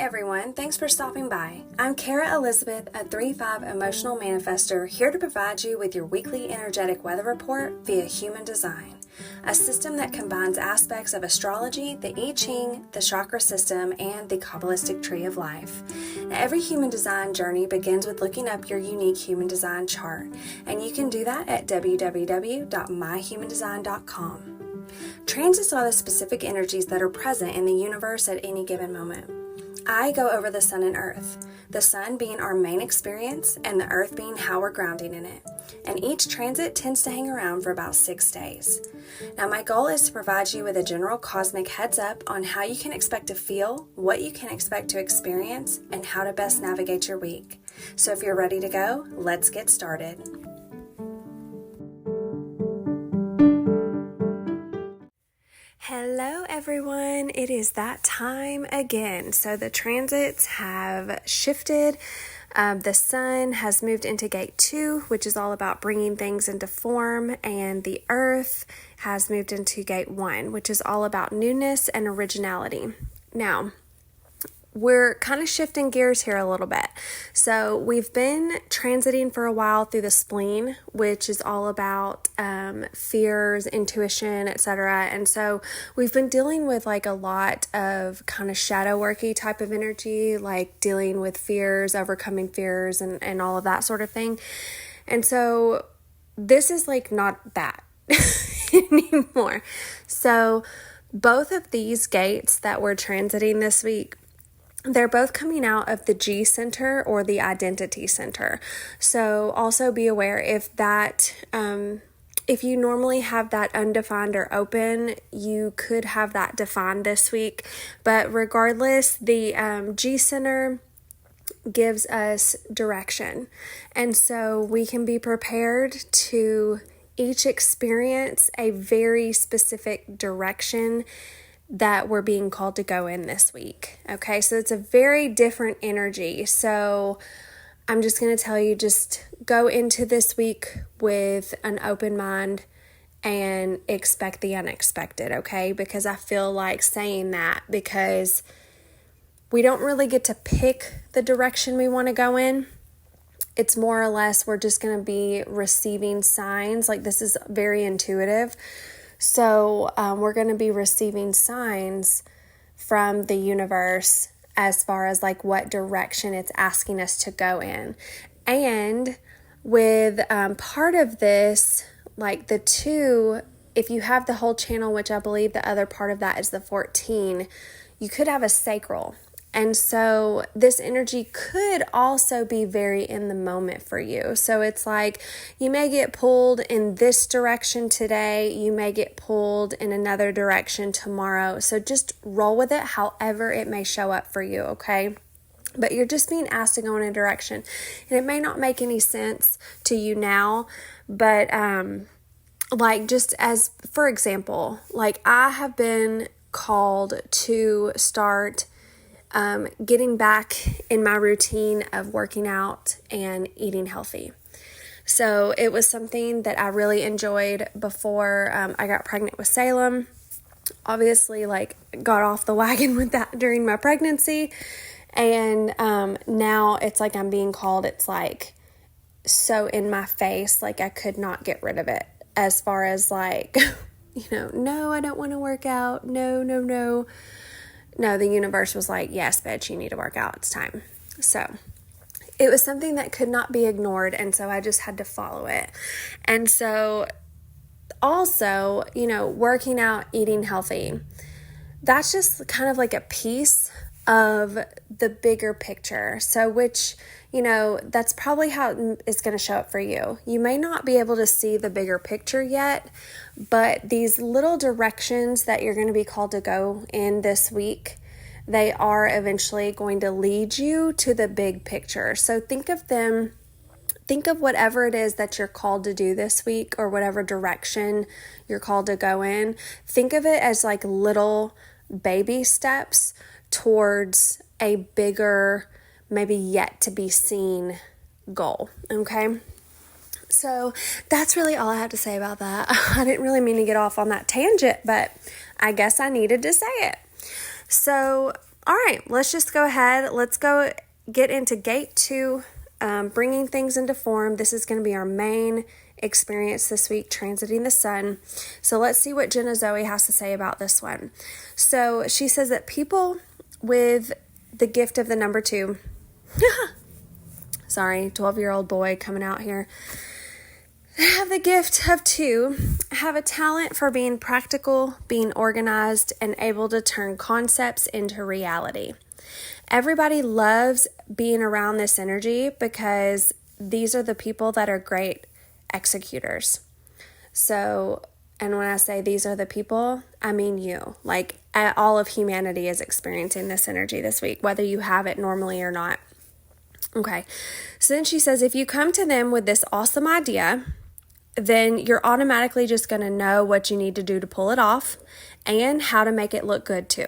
everyone, thanks for stopping by. I'm Kara Elizabeth, a 3-5 emotional manifestor, here to provide you with your weekly energetic weather report via human design, a system that combines aspects of astrology, the I Ching, the chakra system, and the Kabbalistic tree of life. Now, every human design journey begins with looking up your unique human design chart, and you can do that at www.myhumandesign.com. Transits are the specific energies that are present in the universe at any given moment. I go over the sun and earth, the sun being our main experience and the earth being how we're grounding in it. And each transit tends to hang around for about 6 days. Now, my goal is to provide you with a general cosmic heads up on how you can expect to feel, what you can expect to experience, and how to best navigate your week. So if you're ready to go, let's get started. Hello everyone, it is that time again. So the transits have shifted. The sun has moved into gate 2, which is all about bringing things into form, and the earth has moved into gate 1, which is all about newness and originality. Now, we're kind of shifting gears here a little bit. So we've been transiting for a while through the spleen, which is all about fears, intuition, etc. And so we've been dealing with like a lot of kind of shadow worky type of energy, like dealing with fears, overcoming fears, and all of that sort of thing. And so this is like not that anymore. So both of these gates that we're transiting this week, they're both coming out of the G center or the identity center. So also be aware if you normally have that undefined or open, you could have that defined this week. But regardless, the G center gives us direction. And so we can be prepared to each experience a very specific direction that we're being called to go in this week. Okay, so it's a very different energy. So I'm just going to tell you, just go into this week with an open mind and expect the unexpected, okay? Because I feel like saying that because we don't really get to pick the direction we want to go in. It's more or less we're just going to be receiving signs. Like, this is very intuitive. So we're going to be receiving signs from the universe as far as like what direction it's asking us to go in. And with part of this, like the 2, if you have the whole channel, which I believe the other part of that is the 14, you could have a sacral. And so this energy could also be very in the moment for you. So it's like you may get pulled in this direction today. You may get pulled in another direction tomorrow. So just roll with it however it may show up for you, okay? But you're just being asked to go in a direction. And it may not make any sense to you now, but like just as, for example, like I have been called to start getting back in my routine of working out and eating healthy. So it was something that I really enjoyed before I got pregnant with Salem. Obviously, like, got off the wagon with that during my pregnancy. And now it's like I'm being called, it's like so in my face, like I could not get rid of it. As far as like, no, I don't want to work out. No, the universe was like, yes, bitch, you need to work out. It's time. So it was something that could not be ignored. And so I just had to follow it. And so also, working out, eating healthy, that's just kind of like a piece of the bigger picture. So which, that's probably how it's going to show up for you. You may not be able to see the bigger picture yet, but these little directions that you're going to be called to go in this week, they are eventually going to lead you to the big picture. So think of whatever it is that you're called to do this week or whatever direction you're called to go in. Think of it as like little baby steps towards a bigger, maybe yet to be seen goal. Okay. So that's really all I have to say about that. I didn't really mean to get off on that tangent, but I guess I needed to say it. So All right, let's just go ahead. Let's go get into gate 2, bringing things into form. This is going to be our main experience this week, transiting the sun. So let's see what Jenna Zoe has to say about this one. So she says that people with the gift of the number 2, sorry, 12-year-old boy coming out here, have the gift of 2, have a talent for being practical, being organized, and able to turn concepts into reality. Everybody loves being around this energy because these are the people that are great executors. So, and when I say these are the people, I mean you. Like, all of humanity is experiencing this energy this week, whether you have it normally or not. Okay, so then she says, if you come to them with this awesome idea, then you're automatically just going to know what you need to do to pull it off and how to make it look good too.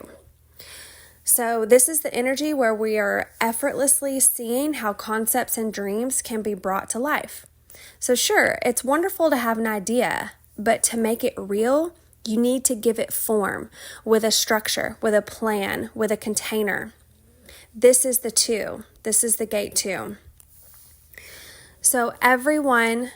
So this is the energy where we are effortlessly seeing how concepts and dreams can be brought to life. So sure, it's wonderful to have an idea, but to make it real, you need to give it form with a structure, with a plan, with a container. This is the 2. This is the gate 2. So everyone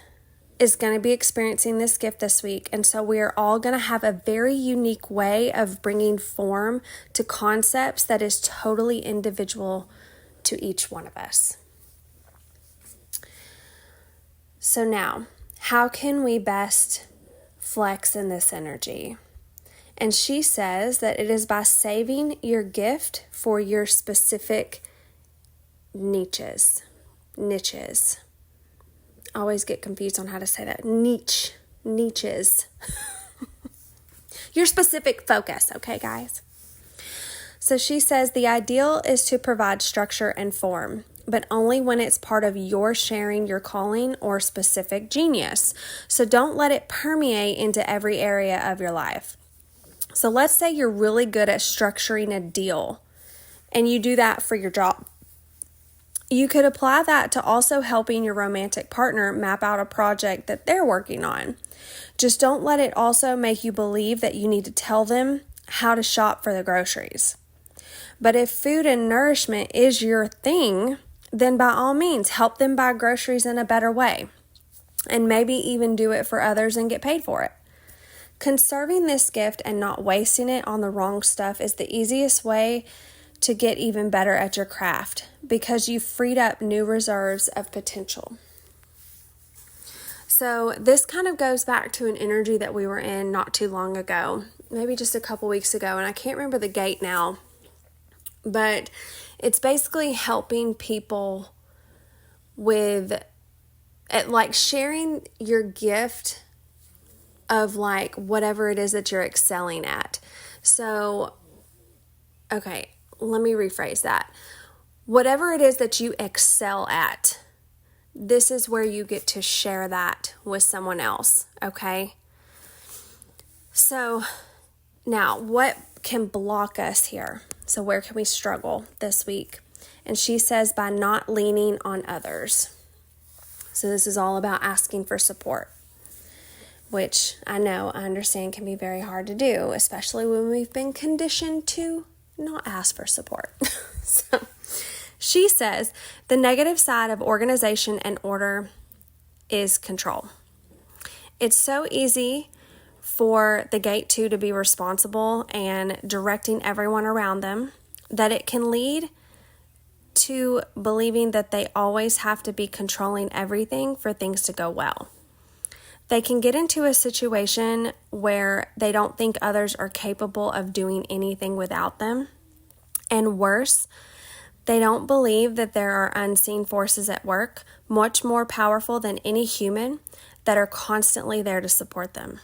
is going to be experiencing this gift this week, and so we are all going to have a very unique way of bringing form to concepts that is totally individual to each one of us. So now, how can we best flex in this energy? And she says that it is by saving your gift for your specific niches. I always get confused on how to say that. Niches. Your specific focus, okay, guys? So she says the ideal is to provide structure and form, but only when it's part of your sharing your calling or specific genius. So don't let it permeate into every area of your life. So let's say you're really good at structuring a deal, and you do that for your job. You could apply that to also helping your romantic partner map out a project that they're working on. Just don't let it also make you believe that you need to tell them how to shop for the groceries. But if food and nourishment is your thing, then by all means, help them buy groceries in a better way, and maybe even do it for others and get paid for it. Conserving this gift and not wasting it on the wrong stuff is the easiest way to get even better at your craft, because you've freed up new reserves of potential. So this kind of goes back to an energy that we were in not too long ago, maybe just a couple weeks ago, and I can't remember the gate now, but it's basically helping people with like sharing your gift of like whatever it is that you're excelling at. So, okay, let me rephrase that. Whatever it is that you excel at, this is where you get to share that with someone else, okay? So now, what can block us here? So where can we struggle this week? And she says by not leaning on others. So this is all about asking for support, which I understand can be very hard to do, especially when we've been conditioned to not ask for support. So she says the negative side of organization and order is control. It's so easy for the gate 2 to be responsible and directing everyone around them that it can lead to believing that they always have to be controlling everything for things to go well. They can get into a situation where they don't think others are capable of doing anything without them. And worse, they don't believe that there are unseen forces at work, much more powerful than any human, that are constantly there to support them.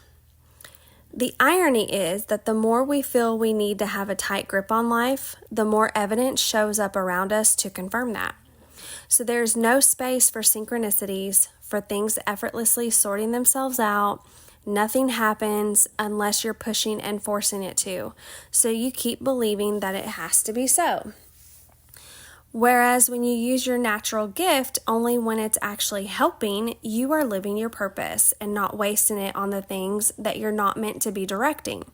The irony is that the more we feel we need to have a tight grip on life, the more evidence shows up around us to confirm that. So there's no space for synchronicities, for things effortlessly sorting themselves out. Nothing happens unless you're pushing and forcing it to. So you keep believing that it has to be so. Whereas when you use your natural gift only when it's actually helping, you are living your purpose and not wasting it on the things that you're not meant to be directing.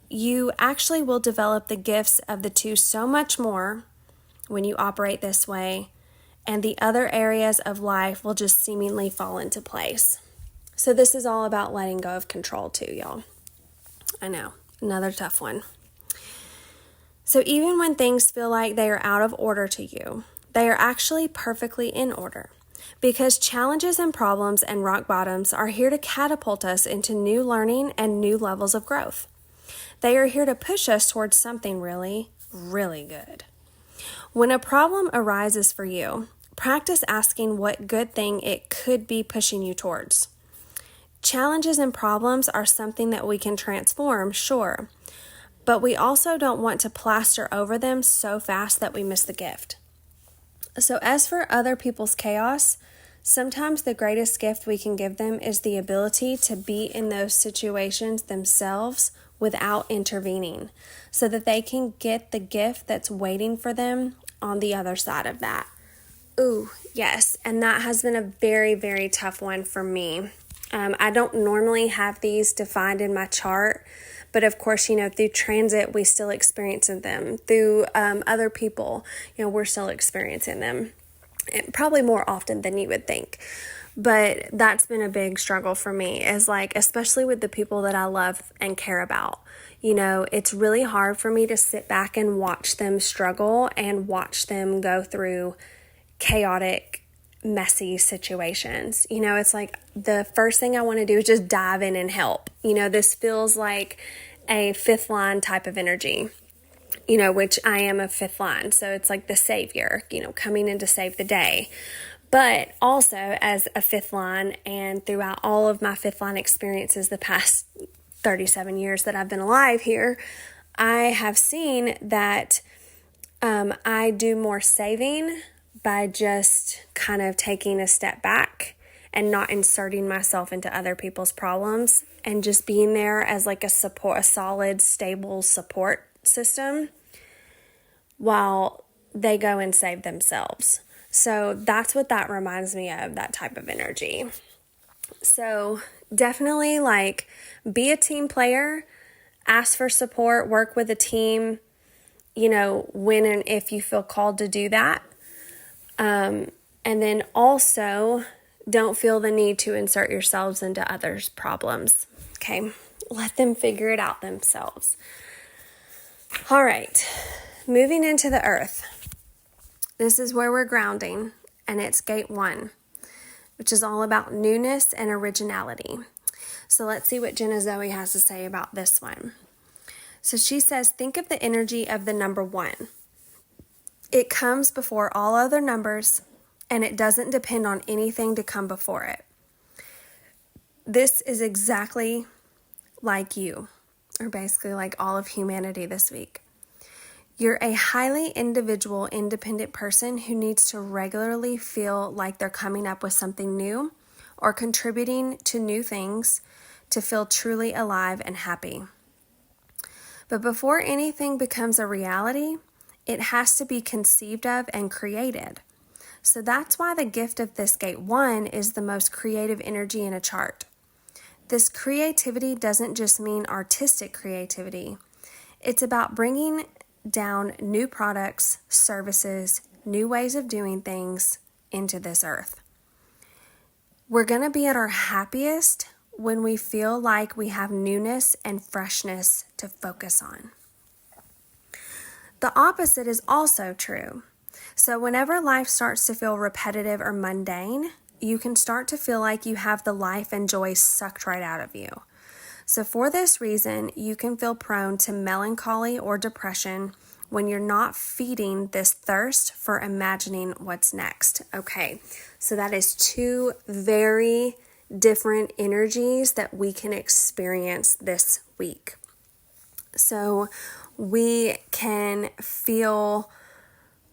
you actually will develop the gifts of the two so much more when you operate this way, and the other areas of life will just seemingly fall into place. So this is all about letting go of control too, y'all. I know, another tough one. So even when things feel like they are out of order to you, they are actually perfectly in order, because challenges and problems and rock bottoms are here to catapult us into new learning and new levels of growth. They are here to push us towards something really, really good. When a problem arises for you, practice asking what good thing it could be pushing you towards. Challenges and problems are something that we can transform, sure, but we also don't want to plaster over them so fast that we miss the gift. So as for other people's chaos, sometimes the greatest gift we can give them is the ability to be in those situations themselves without intervening, so that they can get the gift that's waiting for them on the other side of that. Ooh, yes, and that has been a very, very tough one for me. I don't normally have these defined in my chart, but of course, through transit, we still experience them. Through other people, we're still experiencing them. And probably more often than you would think. But that's been a big struggle for me, is especially with the people that I love and care about. It's really hard for me to sit back and watch them struggle and watch them go through chaotic, messy situations. It's the first thing I want to do is just dive in and help. This feels like a fifth line type of energy, which I am a fifth line. So it's like the savior, coming in to save the day. But also as a fifth line, and throughout all of my fifth line experiences the past 37 years that I've been alive here, I have seen that I do more saving by just kind of taking a step back and not inserting myself into other people's problems, and just being there as a solid, stable support system while they go and save themselves. So that's what that reminds me of, that type of energy. So definitely be a team player, ask for support, work with a team, when and if you feel called to do that. And then also don't feel the need to insert yourselves into others' problems. Okay, let them figure it out themselves. All right, moving into the earth. This is where we're grounding, and it's gate 1, which is all about newness and originality. So let's see what Jenna Zoe has to say about this one. So she says, think of the energy of the number 1. It comes before all other numbers, and it doesn't depend on anything to come before it. This is exactly like you, or basically like all of humanity this week. You're a highly individual, independent person who needs to regularly feel like they're coming up with something new or contributing to new things to feel truly alive and happy. But before anything becomes a reality, it has to be conceived of and created. So that's why the gift of this gate 1 is the most creative energy in a chart. This creativity doesn't just mean artistic creativity. It's about bringing down new products, services, new ways of doing things into this earth. We're going to be at our happiest when we feel like we have newness and freshness to focus on. The opposite is also true. So whenever life starts to feel repetitive or mundane, you can start to feel like you have the life and joy sucked right out of you. So for this reason, you can feel prone to melancholy or depression when you're not feeding this thirst for imagining what's next. Okay, so that is 2 very different energies that we can experience this week. So we can feel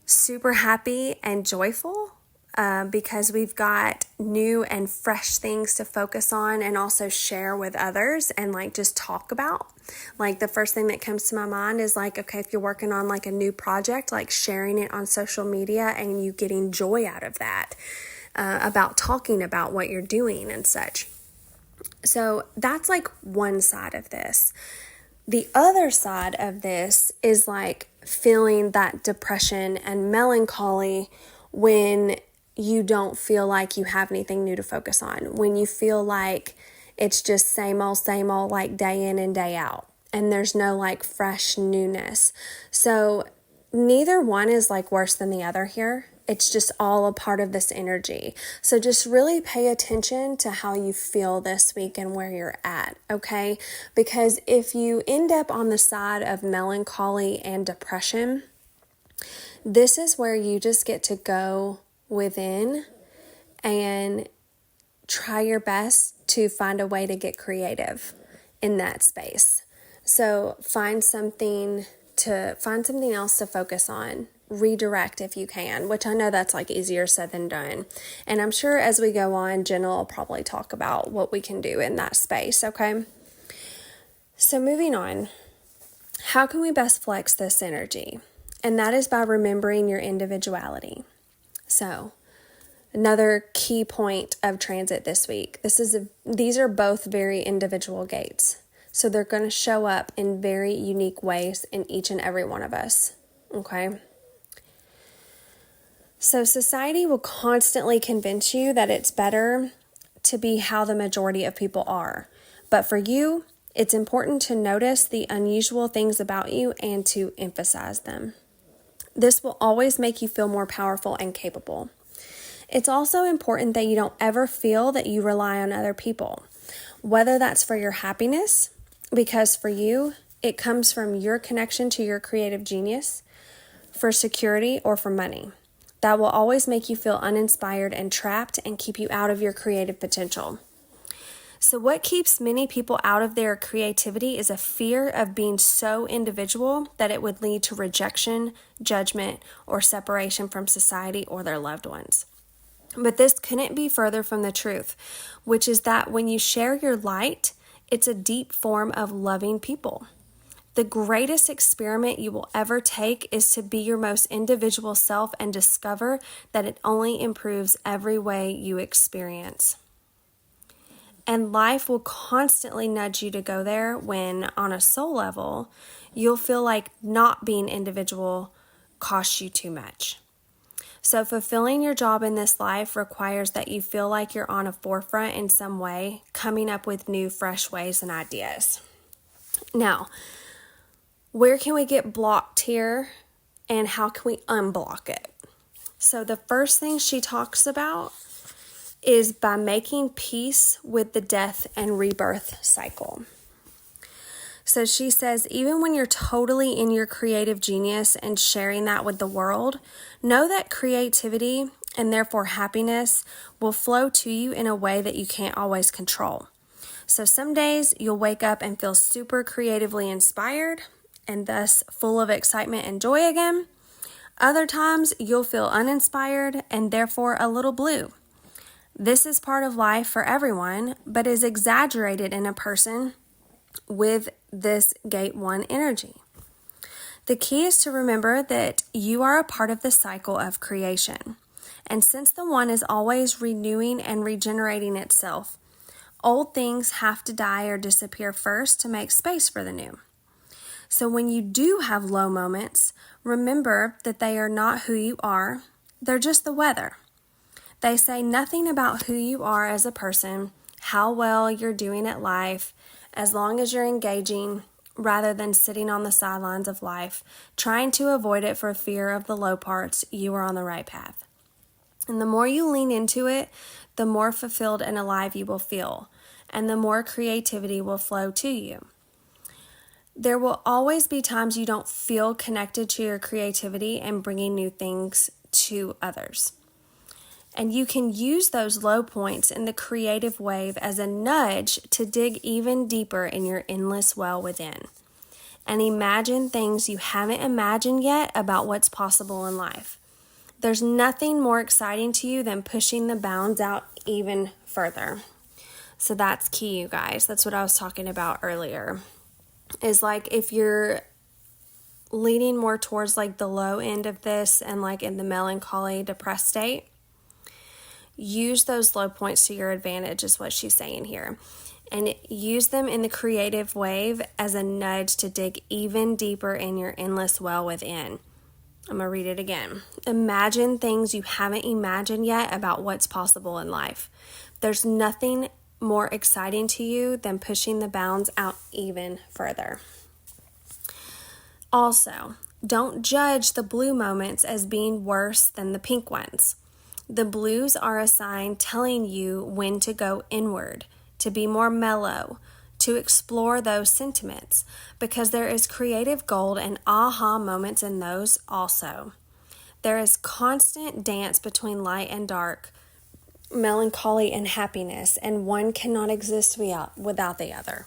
super happy and joyful because we've got new and fresh things to focus on and also share with others and just talk about. The first thing that comes to my mind is okay, if you're working on a new project, sharing it on social media and you getting joy out of that, about talking about what you're doing and such. So that's one side of this. The other side of this is like feeling that depression and melancholy when you don't feel like you have anything new to focus on, when you feel like it's just same old, like day in and day out, and there's no like fresh newness. So neither one is like worse than the other here. It's just all a part of this energy. So just really pay attention to how you feel this week and where you're at, okay? Because if you end up on the side of melancholy and depression, this is where you just get to go within and try your best to find a way to get creative in that space. So find something else to focus on. Redirect if you can, which I know that's like easier said than done. And I'm sure as we go on, Jenna will probably talk about what we can do in that space, okay? So moving on, how can we best flex this energy? And that is by remembering your individuality. So another key point of transit this week. These are both very individual gates. So they're going to show up in very unique ways in each and every one of us, okay? So society will constantly convince you that it's better to be how the majority of people are. But for you, it's important to notice the unusual things about you and to emphasize them. This will always make you feel more powerful and capable. It's also important that you don't ever feel that you rely on other people, whether that's for your happiness, because for you, it comes from your connection to your creative genius, for security, or for money. That will always make you feel uninspired and trapped and keep you out of your creative potential. So what keeps many people out of their creativity is a fear of being so individual that it would lead to rejection, judgment, or separation from society or their loved ones. But this couldn't be further from the truth, which is that when you share your light, it's a deep form of loving people. The greatest experiment you will ever take is to be your most individual self and discover that it only improves every way you experience. And life will constantly nudge you to go there when, on a soul level, you'll feel like not being individual costs you too much. So fulfilling your job in this life requires that you feel like you're on a forefront in some way, coming up with new, fresh ways and ideas. Now, where can we get blocked here, and how can we unblock it? So the first thing she talks about is by making peace with the death and rebirth cycle. So she says, even when you're totally in your creative genius and sharing that with the world, know that creativity and therefore happiness will flow to you in a way that you can't always control. So some days you'll wake up and feel super creatively inspired and thus full of excitement and joy again. Other times you'll feel uninspired and therefore a little blue. This is part of life for everyone, but is exaggerated in a person with this gate 1 energy. The key is to remember that you are a part of the cycle of creation. And since the one is always renewing and regenerating itself, old things have to die or disappear first to make space for the new. So when you do have low moments, remember that they are not who you are, they're just the weather. They say nothing about who you are as a person, how well you're doing at life, as long as you're engaging rather than sitting on the sidelines of life, trying to avoid it for fear of the low parts. You are on the right path. And the more you lean into it, the more fulfilled and alive you will feel, and the more creativity will flow to you. There will always be times you don't feel connected to your creativity and bringing new things to others. And you can use those low points in the creative wave as a nudge to dig even deeper in your endless well within. And imagine things you haven't imagined yet about what's possible in life. There's nothing more exciting to you than pushing the bounds out even further. So that's key, you guys. That's what I was talking about earlier. Is like if you're leaning more towards like the low end of this and like in the melancholy, depressed state, use those low points to your advantage is what she's saying here. and use them in the creative wave as a nudge to dig even deeper in your endless well within. I'm going to read it again. Imagine things you haven't imagined yet about what's possible in life. There's nothing more exciting to you than pushing the bounds out even further. Also, don't judge the blue moments as being worse than the pink ones. The blues are a sign telling you when to go inward, to be more mellow, to explore those sentiments, because there is creative gold and aha moments in those also. There is constant dance between light and dark, melancholy and happiness, and one cannot exist without the other.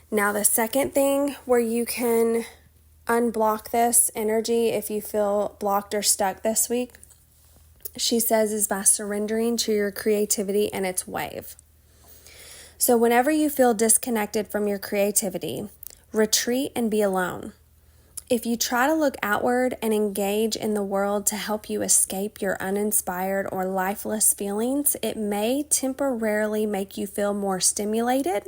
Now, the second thing where you can unblock this energy if you feel blocked or stuck this week, she says, is by surrendering to your creativity and its wave. So whenever you feel disconnected from your creativity, retreat and be alone. If you try to look outward and engage in the world to help you escape your uninspired or lifeless feelings, it may temporarily make you feel more stimulated.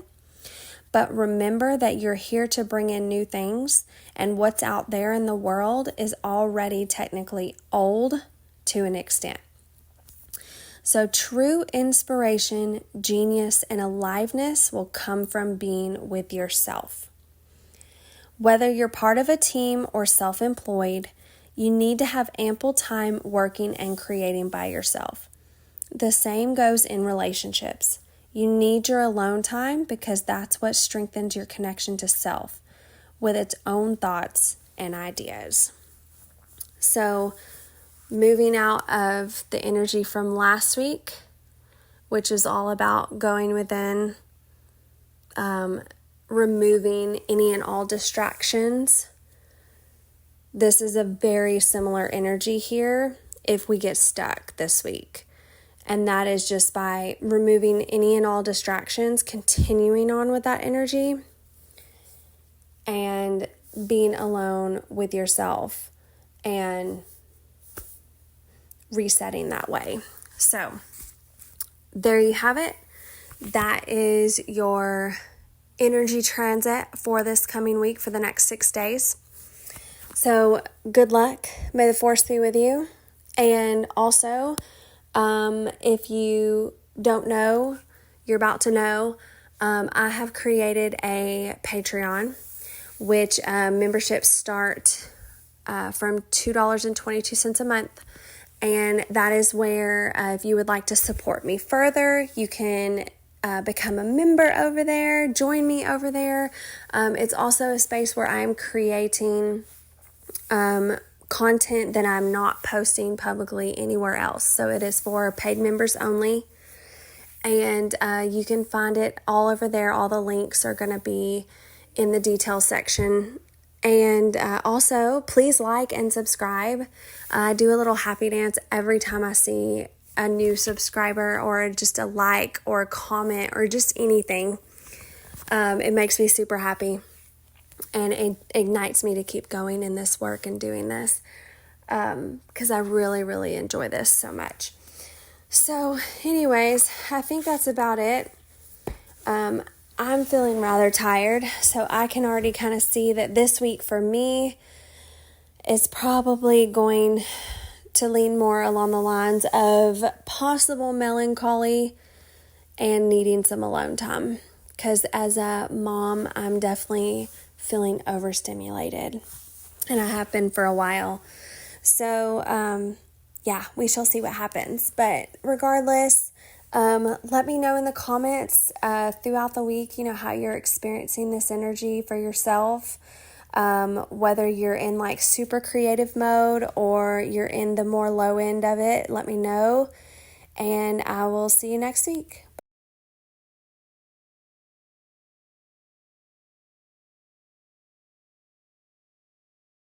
But remember that you're here to bring in new things, and what's out there in the world is already technically old to an extent. So true inspiration, genius, and aliveness will come from being with yourself. Whether you're part of a team or self-employed, you need to have ample time working and creating by yourself. The same goes in relationships. You need your alone time because that's what strengthens your connection to self with its own thoughts and ideas. So, moving out of the energy from last week, which is all about going within, removing any and all distractions. This is a very similar energy here if we get stuck this week. And that is just by removing any and all distractions, continuing on with that energy, and being alone with yourself and resetting that way. So there you have it. That is your energy transit for this coming week for the next 6 days. So good luck. May the force be with you. And also, if you don't know, you're about to know, I have created a Patreon, which memberships start from $2.22 a month. And that is where if you would like to support me further, you can become a member over there, join me over there. It's also a space where I'm creating content that I'm not posting publicly anywhere else. So it is for paid members only. And you can find it all over there. All the links are going to be in the details section. And also, please like and subscribe. I do a little happy dance every time I see a new subscriber or just a like or a comment or just anything. It makes me super happy. And it ignites me to keep going in this work and doing this because I really, really enjoy this so much. So anyways, I think that's about it. I'm feeling rather tired, so I can already kind of see that this week for me is probably going to lean more along the lines of possible melancholy and needing some alone time. Because as a mom, I'm definitely feeling overstimulated, and I have been for a while. So, yeah, we shall see what happens. But regardless, let me know in the comments throughout the week, how you're experiencing this energy for yourself. Whether you're in like super creative mode or you're in the more low end of it, let me know. And I will see you next week.